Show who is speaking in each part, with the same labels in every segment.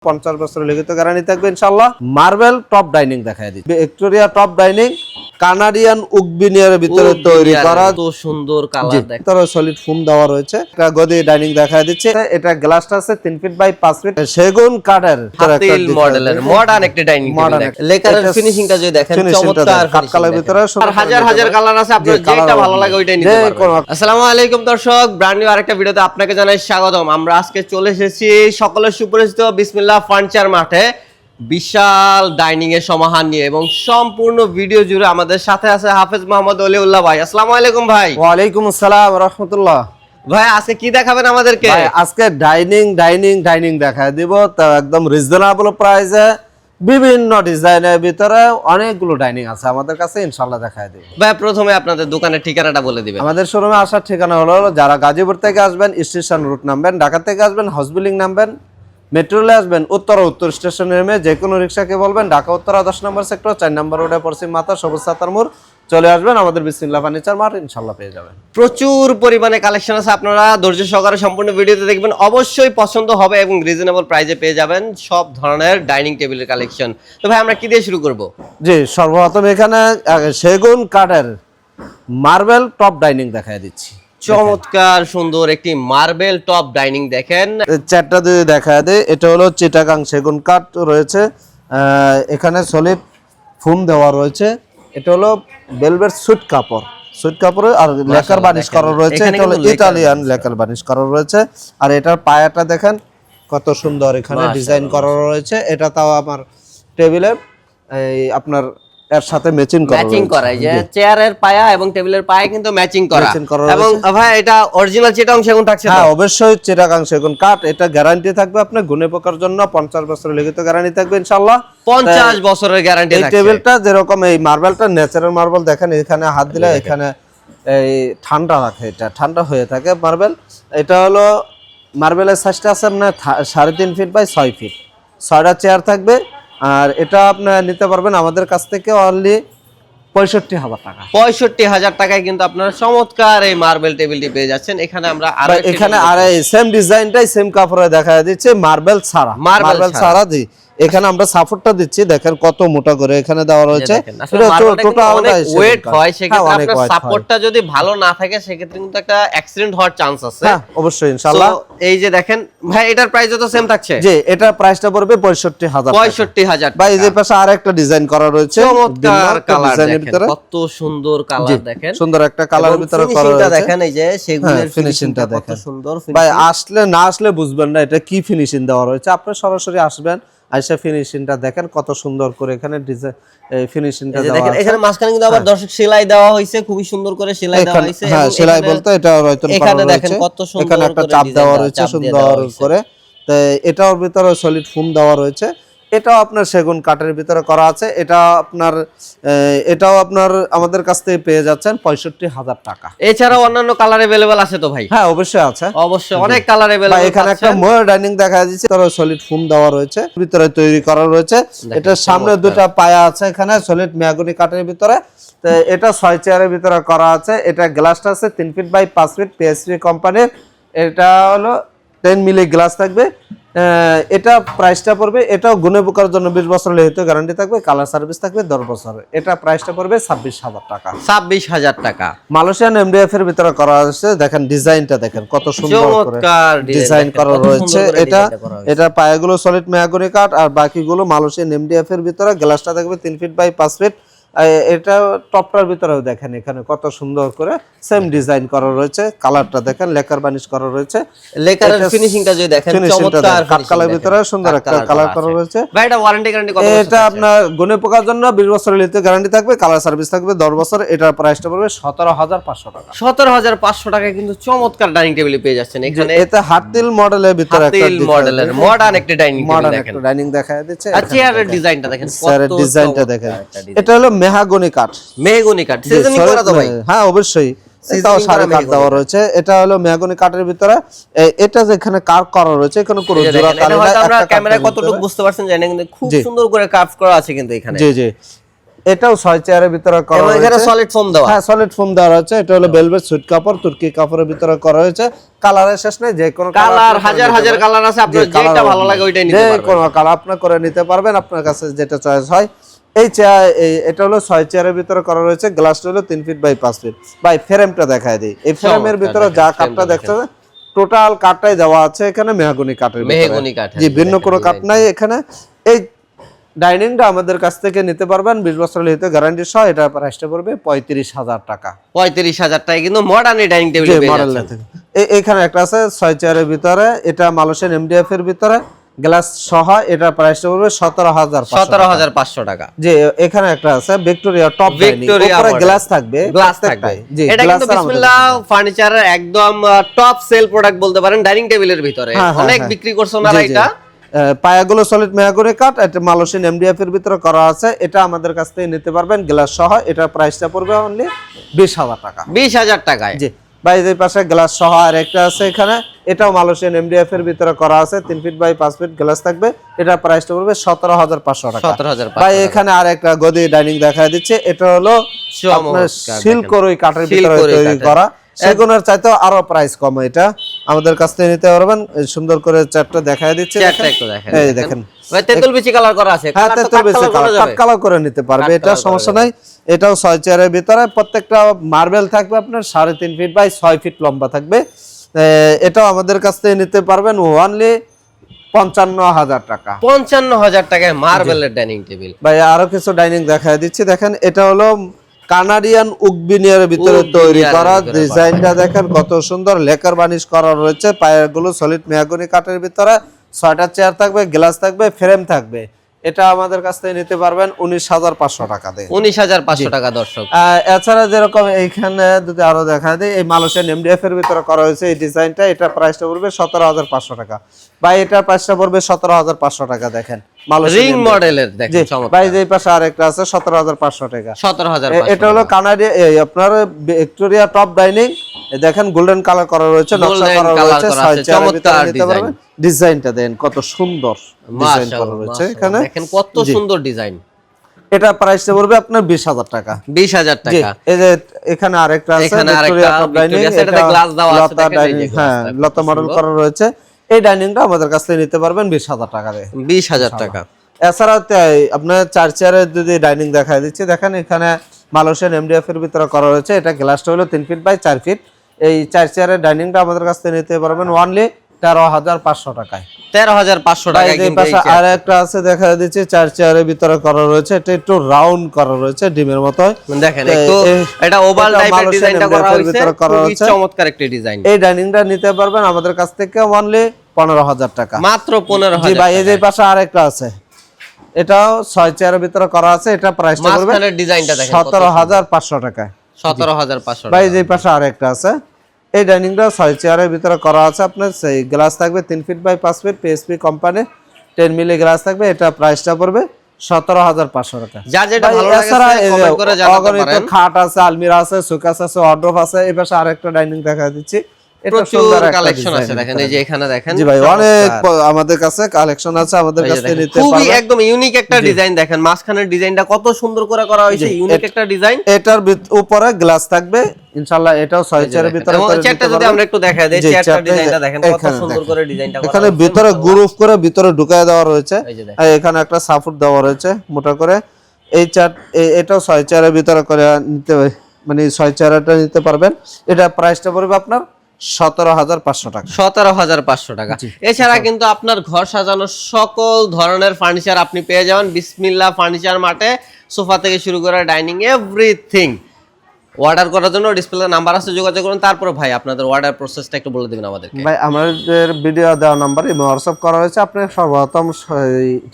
Speaker 1: 50 বছরের লিখিত গ্যারান্টি থাকবে ইনশাআল্লাহ। মার্বেল টপ ডাইনিং দেখায় দিচ্ছি, ভিক্টোরিয়া টপ ডাইনিং কানাডিয়ান উক বিনিয়ারের ভিতরে তৈরি করা,
Speaker 2: তো সুন্দর কালার দেখেন,
Speaker 1: ভিতরে সলিড ফোম দেওয়া রয়েছে। এটা গদি ডাইনিং দেখায় দিচ্ছে। এটা গ্লাসটা আছে 3 ফিট বাই 5 ফিট সেগুন কাঠের
Speaker 2: হাতিল মডেলের মডার্ন একটা ডাইনিং টেবিল। লেকারের ফিনিশিংটা যদি দেখেন চমৎকার,
Speaker 1: কাঠকালার ভিতরে
Speaker 2: হাজার হাজার কালার আছে, আপনার যেটা ভালো লাগে ওইটাই নিতে পারবেন। আসসালামু আলাইকুম দর্শক, ব্র্যান্ড নিউ আরেকটা ভিডিওতে আপনাকে জানাই স্বাগতম। আমরা আজকে চলে এসেছি সকলের সুপরিচিত বিসমিল্লাহ ফার্নিচার মাঠে বিশাল ডাইনিং এর সমাহার নিয়ে, এবং সম্পূর্ণ ভিডিও জুড়ে আমাদের সাথে আছে হাফেজ মোহাম্মদ ওলিউল্লাহ ভাই। আসসালামু আলাইকুম ভাই।
Speaker 1: ওয়া আলাইকুম আসসালাম ওয়া রাহমাতুল্লাহ।
Speaker 2: ভাই আজকে কি দেখাবেন আমাদেরকে?
Speaker 1: ভাই আজকে ডাইনিং দেখায় দিব, তো একদম রিজনেবল প্রাইসে বিভিন্ন ডিজাইনের ভিতরে অনেকগুলো ডাইনিং আছে আমাদের কাছে, ইনশাআল্লাহ দেখায় দেব।
Speaker 2: ভাই প্রথমে আপনাদের দোকানের ঠিকানাটা বলে দিবেন।
Speaker 1: আমাদের শোরুমে আসার ঠিকানা হলো, যারা গাজীপুর থেকে আসবেন স্টেশন রুট নামবেন, ঢাকা থেকে আসবেন হাউস বিল্ডিং নামবেন, মেট্রোলে আসবেন উত্তর স্টেশনে নেমে যে কোনো রিক্সাকে বলবেন ঢাকা উত্তরা 10 নম্বর সেক্টর 4 নম্বর রোডে পশ্চিম মাথা সবুজ সাতার মোড় চলে আসবেন, আমাদের বিসমিল্লাহ ফার্নিচার মার্ট ইনশাআল্লাহ পেয়ে যাবেন।
Speaker 2: প্রচুর পরিমাণে কালেকশন আছে, আপনারা ধৈর্য সহকারে সম্পূর্ণ ভিডিওতে দেখবেন, অবশ্যই পছন্দ হবে এবং রিজনেবল প্রাইসে পেয়ে যাবেন সব ধরনের ডাইনিং টেবিলের কালেকশন। তো ভাই আমরা কি দিয়ে শুরু করব?
Speaker 1: জি, সর্বপ্রথম এখানে সেগুন কাঠের মার্বেল টপ ডাইনিং দেখায় দিচ্ছি।
Speaker 2: চমৎকার সুন্দর একটি মার্বেল টপ ডাইনিং দেখেন,
Speaker 1: চারটা দিয়ে দেখায় দেয়। এটা হলো চিটাগাং সেগুন কাঠ রয়েছে, এখানে সলিড ফোম দেওয়া রয়েছে। এটা হলো ভেলভেট সুইট কাপড় আর লেকার বানিশ করা রয়েছে। এটা হলো ইতালিয়ান লেকার বানিশ করা রয়েছে। আর এটার পায়াটা দেখেন কত সুন্দর এখানে ডিজাইন করা রয়েছে। এটা তাও আমার টেবিলে এই আপনার এর সাথে ম্যাচিং করা,
Speaker 2: এই যে চেয়ারের পায়া এবং টেবিলের পায়া কিন্তু ম্যাচিং করা। এবং ভাই এটা অরিজিনাল চিটাগাং সেগুন থাকছে?
Speaker 1: হ্যাঁ অবশ্যই চিটাগাং সেগুন কাঠ। এটা গ্যারান্টি থাকবে আপনার গুণে পোকার জন্য 50 বছরের লিখিত গ্যারান্টি থাকবে ইনশাআল্লাহ।
Speaker 2: 50 বছরের গ্যারান্টি থাকছে।
Speaker 1: এই টেবিলটা যেরকম এই মার্বেলটা ন্যাচারাল মার্বেল দেখেন, এখানে হাত দিলে এখানে এই ঠান্ডা রাখে, এটা ঠান্ডা হয়ে থাকে মার্বেল। এটা হলো মার্বেলের সাইজটা আছে আপনার 3.5 ফিট বাই 6 ফিট, 6টা চেয়ার থাকবে। আর এটা আপনি নিতে পারবেন আমাদের কাছ থেকে অনলি 65,000 টাকা।
Speaker 2: 65,000 টাকায় কিন্তু আপনারা চমৎকার এই মার্বেল টেবিলটি পেয়ে যাচ্ছেন। এখানে আমরা
Speaker 1: এখানে আর সেম ডিজাইনটাই সেম কাপড়ে দেখা দিচ্ছে, মার্বেল ছাড়া দি। এখানে আমরা সাপোর্টটা দিচ্ছি, দেখেন কত মোটা করে এখানে দেওয়া রয়েছে।
Speaker 2: টোটাল অনেক ওয়েট হয়, সেক্ষেত্রে আপনার সাপোর্টটা যদি ভালো না থাকে সেক্ষেত্রে কিন্তু একটা অ্যাক্সিডেন্ট হওয়ার চান্স আছে।
Speaker 1: হ্যাঁ অবশ্যই ইনশাআল্লাহ।
Speaker 2: এই যে দেখেন ভাই, এটার প্রাইসও তো সেম থাকছে?
Speaker 1: জি, এটার প্রাইসটা পড়বে 65,000 টাকা।
Speaker 2: 65,000
Speaker 1: ভাই এই যে পাশে আরেকটা ডিজাইন করা রয়েছে,
Speaker 2: চমৎকার কালার দেখেন, কত সুন্দর কালার দেখেন,
Speaker 1: সুন্দর একটা কালারের ভিতরে করা রয়েছে।
Speaker 2: দেখেন এই যে সেগুনের
Speaker 1: ফিনিশিংটা
Speaker 2: কত সুন্দর।
Speaker 1: ভাই না আসলে বুঝবেন না এটা কি ফিনিশিং দেওয়া রয়েছে। আপনি সরাসরি আসবেন, আইসা ফিনিশিংটা দেখেন কত সুন্দর করে এখানে ডিজাইন ফিনিশিংটা দেওয়া আছে।
Speaker 2: দেখেন এখানে মাঝখানে কিন্তু আবার দর্শক সেলাই দেওয়া হয়েছে, খুব সুন্দর করে সেলাই দেওয়া হয়েছে।
Speaker 1: হ্যাঁ সেলাই বলতে এটা হয়তো
Speaker 2: এখানে দেখেন কত সুন্দর
Speaker 1: এখানে একটা চাপ দেওয়া রয়েছে সুন্দর করে। তো এটার ভিতরে সলিড ফোম দেওয়া রয়েছে। এটাও আপনার সেগুন কাঠের ভিতরে করা আছে। এটাও আপনার আমাদের কাছ থেকে পেয়ে যাচ্ছেন 65,000 টাকা।
Speaker 2: এছাড়াও অন্যান্য কালার अवेलेबल আছে তো ভাই?
Speaker 1: হ্যাঁ অবশ্যই আছে,
Speaker 2: অবশ্যই অনেক কালার अवेलेबल আছে।
Speaker 1: এখানে একটা ময়ূর ডাইনিং দেখা যাচ্ছে, তার সলিড ফোম দেওয়া রয়েছে, ভিতরে তৈরি করা রয়েছে। এটার সামনে দুটো পায়া আছে এখানে সলিড মেহগনি কাঠের ভিতরে। তো এটা 6 চেয়ারের ভিতরে করা আছে। এটা গ্লাসটা আছে 3 ফিট বাই 5 ফিট পিএসপি কোম্পানির। এটা হলো 10 মিলি গ্লাস থাকবে। এটা প্রাইসটা পড়বে, এটাও গুণে পোকার জন্য 20 বছর লিখিত গ্যারান্টি থাকবে, কালার সার্ভিস থাকবে 10 বছর। এটা প্রাইসটা পড়বে 26,000 টাকা।
Speaker 2: 26,000 টাকা।
Speaker 1: মালয়েশিয়ান এমডিএফ এর ভিতরে করা আছে। দেখেন ডিজাইনটা দেখেন কত সুন্দর করে ডিজাইন করা রয়েছে। এটা পায়াগুলো সলিড মেহগনি কাঠ আর বাকিগুলো মালয়েশিয়ান এমডিএফ এর ভিতরে। গ্লাসটা থাকবে 3 ফিট বাই 5 ফিট। এটা টপটার ভিতরেও দেখেন এখানে কত সুন্দর করে সেম ডিজাইন করা রয়েছে। কালারটা দেখেন লেকার বানিশ করা রয়েছে।
Speaker 2: লেকারের ফিনিশিংটা যদি দেখেন চমৎকার,
Speaker 1: কাঠকালার ভিতরে সুন্দর একটা কালার করা রয়েছে।
Speaker 2: ভাই এটা ওয়ারেন্টি গ্যারান্টি কত বছর?
Speaker 1: এটা আপনার গুণে পোকার জন্য 20 বছরের লিখিত গ্যারান্টি থাকবে, কালার সার্ভিস থাকবে 10 বছর। এটার প্রাইসটা পড়বে 17,500 টাকা।
Speaker 2: 17,500 টাকায় কিন্তু চমৎকার ডাইনিং টেবিল পেয়ে যাচ্ছেন এখানে।
Speaker 1: এটা হাতিল মডেলের ভিতরে একটা
Speaker 2: মডেলের মডার্ন একটা ডাইনিং টেবিল দেখেন,
Speaker 1: একটা ডাইনিং দেখায় দিচ্ছে।
Speaker 2: আর চেয়ারের ডিজাইনটা দেখেন,
Speaker 1: চেয়ারের ডিজাইনটা দেখেন। এটা হলো মেহগনি কাঠ।
Speaker 2: সিজনিং করা তো ভাই?
Speaker 1: হ্যাঁ অবশ্যই, এটাও সাড়ে কাঠ দেওয়া রয়েছে। এটা হলো মেহগনি কাঠের ভিতরে। এটা যেখানে কার্ভ করা রয়েছে, এখানে পুরো জোড়া কাঠ।
Speaker 2: আমরা ক্যামেরায় কতটুকু বুঝতে পারছেন জানেন, কিন্তু খুব সুন্দর করে কার্ভ করা আছে কিন্তু এখানে।
Speaker 1: জি জি, এটাও 6 চেয়ারের ভিতরে করা
Speaker 2: এবং
Speaker 1: হয়েছে।
Speaker 2: এখানে সলিড ফোম দেওয়া।
Speaker 1: হ্যাঁ, সলিড ফোম দেওয়া আছে। এটা হলো ভেলভেট সুইট কাপড়, তুর্কি কাপড়ের ভিতরে করা হয়েছে। কালারের শেষ নেই, যে কোনো
Speaker 2: কালার হাজার হাজার কালার আছে, আপনার যেটা ভালো লাগে ওইটাই নিতে পারবেন।
Speaker 1: যে কোনো কালার আপনি করে নিতে পারবেন, আপনার কাছে যেটা চয়েস হয়। এই চেয়ার, এটা হলো 6 চেয়ারের ভিতরে করা রয়েছে। গ্লাসটা হলো 3 ফিট বাই 5 ফিট। ভাই ফ্রেমটা দেখায় দিই। এই ফ্রেমের ভিতরে যা কাঠটা দেখছেন, টোটাল কাঠটাই দেওয়া আছে এখানে মেহগনি কাঠের ভিতরে।
Speaker 2: মেহগনি কাঠ,
Speaker 1: জি, ভিন্ন কোনো কাঠ নাই এখানে। এই ডাইনিংটা আমাদের কাছ থেকে নিতে পারবেন 20 বছর লিখিত গ্যারান্টি সহ। এটা প্রাইসটা পড়বে 35,000 টাকা।
Speaker 2: 35,000 টাকা কিন্তু মডার্ন ডাইনিং টেবিল
Speaker 1: মডেল এখানে একটা আছে 6 চেয়ারের ভিতরে, এটা মালয়েশিয়ান এমডিএফ এর ভিতরে গ্লাস সহ। এটা প্রাইসটা পড়বে
Speaker 2: 17,500 টাকা।
Speaker 1: জি, এখানে একটা আছে ভিক্টোরিয়া টপ ডাইনিং,
Speaker 2: ভিক্টোরিয়া
Speaker 1: উপরে গ্লাস থাকবে,
Speaker 2: গ্লাস থাকবে।
Speaker 1: জি,
Speaker 2: এটা কিন্তু বিসমিল্লাহ ফার্নিচারের একদম টপ সেল প্রোডাক্ট বলতে পারেন ডাইনিং টেবিলের ভিতরে। অনেক বিক্রি করছে ওনারা এটা।
Speaker 1: পায়াগুলো সলিড মেহগনি কাঠ, এটা মালয়েশিয়ান এমডিএফ এর ভিতরে করা আছে। এটা আমাদের কাছ থেকে নিতে পারবেন গ্লাস সহ। এটার প্রাইসটা পড়বে অনলি 20,000 টাকা।
Speaker 2: 20,000 টাকায়।
Speaker 1: জি, বাইরের পাশে গ্লাস সহ আর একটা আছে এখানে। এটাও মালয়েশিয়ান এমডিএফ এর ভিতরে করা আছে, 3 ফিট বাই 5 ফিট গ্লাস থাকবে। এটার প্রাইসটা পড়বে 17,500 টাকা।
Speaker 2: 17,500
Speaker 1: ভাই এখানে আর একটা গদি ডাইনিং দেখায় দিচ্ছে। এটা হলো আপনার সিল্করই কাঠের ভিতরে তৈরি করা, সেগুলোর চাইতেও আরো প্রাইস কম। এটা আমাদের কাছ থেকে নিতে পারবেন। সুন্দর করে চারটা দেখায় দিচ্ছে, এই দেখেন
Speaker 2: ভাই তেতুল বিচি কালার করা আছে।
Speaker 1: হ্যাঁ, তেতুল বিচি কালার, কালার করে নিতে পারবে, এটা সমস্যা নাই। এটাও 6 চেয়ারের ভিতরে, প্রত্যেকটা মার্বেল থাকবে আপনার 3.5 ফিট বাই 6 ফিট লম্বা থাকবে। এটাও আমাদের কাছ থেকে নিতে পারবেন অনলি 55,000 টাকা।
Speaker 2: 55,000 টাকায় মার্বেলের ডাইনিং টেবিল।
Speaker 1: ভাই আরো কিছু ডাইনিং দেখায় দিচ্ছি, দেখেন। এটা হলো কানাডিয়ান উকবিনিয়ার ভিতরে তৈরি করা। ডিজাইনটা দেখেন কত সুন্দর, লেকার বানিশ করা রয়েছে। পায়াগুলো সলিড মেহগনি কাঠের ভিতরে। 6টা চেয়ার থাকবে, গ্লাস থাকবে, ফ্রেম থাকবে। এটা আমাদের কাছ থেকে নিতে পারবেন 19,500 টাকা দিয়ে।
Speaker 2: 19,500 টাকা দর্শক।
Speaker 1: এছাড়া যেরকম এইখানে যদি আরো দেখা দেয়, এই মালয়েশিয়ান এমডিএফ এর ভিতরে করা হয়েছে এই ডিজাইনটা। এটা প্রাইসটা পড়বে 17,500 টাকা। ভাই এটার প্রাইসটা পড়বে 17,500 টাকা। দেখেন
Speaker 2: রিং মডেলের, দেখেন চমৎকার।
Speaker 1: ভাই এই পাশে আরেকটা আছে 17,500 টাকা।
Speaker 2: 17,500।
Speaker 1: এটা হলো কানাডিয়া, আপনার ভিক্টোরিয়া টপ ডাইনিং। দেখেন গোল্ডেন কালার করা রয়েছে, নকশা করা রয়েছে।
Speaker 2: চমৎকার ডিজাইন।
Speaker 1: ডিজাইনটা দেন কত সুন্দর ডিজাইন করা রয়েছে এখানে।
Speaker 2: দেখেন কত সুন্দর ডিজাইন।
Speaker 1: এটা প্রাইসটা পড়বে আপনার 20,000 টাকা।
Speaker 2: 20,000 টাকা।
Speaker 1: এই যে এখানে আরেকটা আছে ভিক্টোরিয়া টপ ডাইনিং,
Speaker 2: এটাতে গ্লাস দেওয়া আছে, দেখেন এই যে
Speaker 1: হ্যাঁ, লতা মডেল করা রয়েছে। এই ডাইনিংটা আমাদের কাছ থেকে নিতে পারবেন 20,000 টাকা দিয়ে।
Speaker 2: 20,000 টাকা।
Speaker 1: এছাড়া আপনার 4 চেয়ারের যদি ডাইনিং দেখায় দিচ্ছি, দেখেন এখানে মালয়েশিয়ান এমডিএফ এর ভিতরে করা রয়েছে। এটা গ্লাসটা হলো 3 ফিট বাই 4 ফিট। এই 4 চেয়ারের ডাইনিংটা আমাদের কাছ থেকে নিতে পারবেন অনলি 13,500 টাকায়।
Speaker 2: 13,500 টাকায় কিন্তু এই
Speaker 1: আর একটা আছে দেখা দিচ্ছে 4 চেয়ারের ভিতরে করা রয়েছে। এটা একটু রাউন্ড করা রয়েছে, ডিমের মতো।
Speaker 2: দেখেন একটু এটা ওভাল টাইপের ডিজাইনটা করা হয়েছে, খুবই চমৎকার একটা ডিজাইন।
Speaker 1: এই ডাইনিংটা নিতে পারবেন আমাদের কাছ থেকে অনলি 15,000 টাকা।
Speaker 2: মাত্র 15,000।
Speaker 1: জি ভাই, এই যে পাশে আরেকটা আছে, এটাও 6 চেয়ারের ভিতরে করা আছে। এটা প্রাইসটা পড়বে
Speaker 2: মাঝখানের ডিজাইনটা দেখেন
Speaker 1: 17,500 টাকায়।
Speaker 2: 17,500
Speaker 1: ভাই যে পাশে আরেকটা আছে, এই ডাইনিংটা 6 চেয়ারের ভিতরে করা আছে। আপনার সেই গ্লাস থাকবে 3 feet by 5 feet, PSP company 10 milli glass থাকবে। এটা প্রাইসটা পড়বে 17,500 টাকা।
Speaker 2: যার যেটা ভালো লাগে কমেন্ট করে জানাতে পারেন।
Speaker 1: খাট আছে, আলমিরা আছে, সুকেস আছে, ওয়ার্ডরোব আছে। এই পাশে আরেকটা ডাইনিং দেখা দিচ্ছি।
Speaker 2: প্রচুর কালেকশন আছে, দেখেন এই যে এখানে দেখেন।
Speaker 1: জি ভাই, অনেক আমাদের কাছে কালেকশন আছে, আমাদের কাছে নিতে পারবেন।
Speaker 2: খুবই একদম ইউনিক একটা ডিজাইন। দেখেন মাঝখানের ডিজাইনটা কত সুন্দর করে করা হয়েছে, ইউনিক একটা ডিজাইন।
Speaker 1: এটার উপরে গ্লাস থাকবে ইনশাআল্লাহ। এটাও 6 চেয়ারের ভিতরে করে দিতে
Speaker 2: চেয়ারটা যদি আমরা একটু দেখাই দেই, চেয়ারটার ডিজাইনটা দেখেন কত সুন্দর করে ডিজাইনটা করা।
Speaker 1: এখানে ভিতরে গ্রুপ করে ভিতরে ঢুকায় দেওয়া রয়েছে। আর এখানে একটা সাপোর্ট দেওয়া রয়েছে মোটা করে। এই চেয়ার, এটাও 6 চেয়ারের ভিতরে করে নিতে, মানে 6 চেয়ারটা নিতে পারবেন। এটা প্রাইসটা পড়বে আপনার 17,500 টাকা।
Speaker 2: 17,500 টাকা। এছাড়া কিন্তু আপনার ঘর সাজানোর সকল ধরনের ফার্নিচার আপনি পেয়ে যাবেন বিসমিল্লাহ ফার্নিচার মার্টে। সোফা থেকে শুরু করে ডাইনিং এভরিথিং। অর্ডার করার জন্য ডিসপ্লে নাম্বার আছে, যোগাযোগ করুন। তারপর ভাই আপনাদের অর্ডার প্রসেসটা একটু বলে দিবেন আমাদেরকে।
Speaker 1: ভাই আমাদের ভিডিও দেওয়া নাম্বারে হোয়াটসঅ্যাপ করা হয়েছে। আপনি সর্বপ্রথম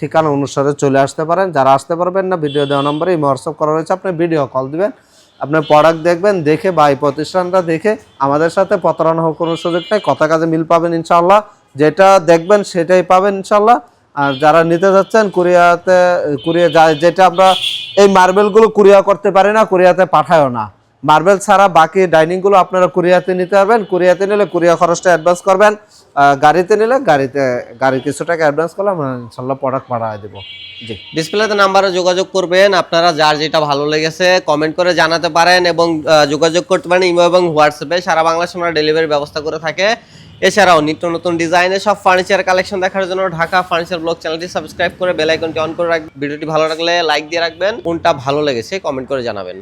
Speaker 1: ঠিকানা অনুসারে চলে আসতে পারেন। যারা আসতে পারবেন না, ভিডিও দেওয়া নাম্বারে হোয়াটসঅ্যাপ করা হয়েছে। আপনি ভিডিও কল দিবেন, আপনার প্রোডাক্ট দেখবেন, দেখে বা এই প্রতিষ্ঠানটা দেখে আমাদের সাথে প্রতারণা হওয়ার কোনো সুযোগ নেই। কথা কাজে মিল পাবেন ইনশাআল্লাহ। যেটা দেখবেন সেটাই পাবেন ইনশাআল্লাহ। আর যারা নিতে যাচ্ছেন কুরিয়া যেটা আমরা এই মার্বেলগুলো কুরিয়া করতে পারি না, কুরিয়াতে পাঠায়ও না। মার্বেল ছাড়া বাকি ডাইনিং গুলো আপনারা কুরিয়াতে নিতে পারবেন। কুরিয়াতে নিলে কুরিয়া খরচটা অ্যাডভান্স করবেন, গাড়িতে নিলে গাড়ি কিছু টাকা অ্যাডভান্স করলে আমরা ইনশাল্লাহ প্রোডাক্ট পাঠিয়ে দেবো। জি,
Speaker 2: ডিসপ্লেতে নাম্বারে যোগাযোগ করবেন, আপনারা যার যেটা ভালো লেগেছে কমেন্ট করে জানাতে পারেন এবং যোগাযোগ করতে পারেন ইমো এবং হোয়াটসঅ্যাপে। সারা বাংলাদেশে আমরা ডেলিভারি ব্যবস্থা করে থাকে। এছাড়াও নিত্য নতুন ডিজাইনের সব ফার্নিচার কালেকশন দেখার জন্য ঢাকা ফার্নিচার ব্লগ চ্যানেলটি সাবস্ক্রাইব করে বেল আইকনটি অন করে রাখবেন। ভিডিওটি ভালো লাগলে লাইক দিয়ে রাখবেন, কোনটা ভালো লেগেছে কমেন্ট করে জানাবেন।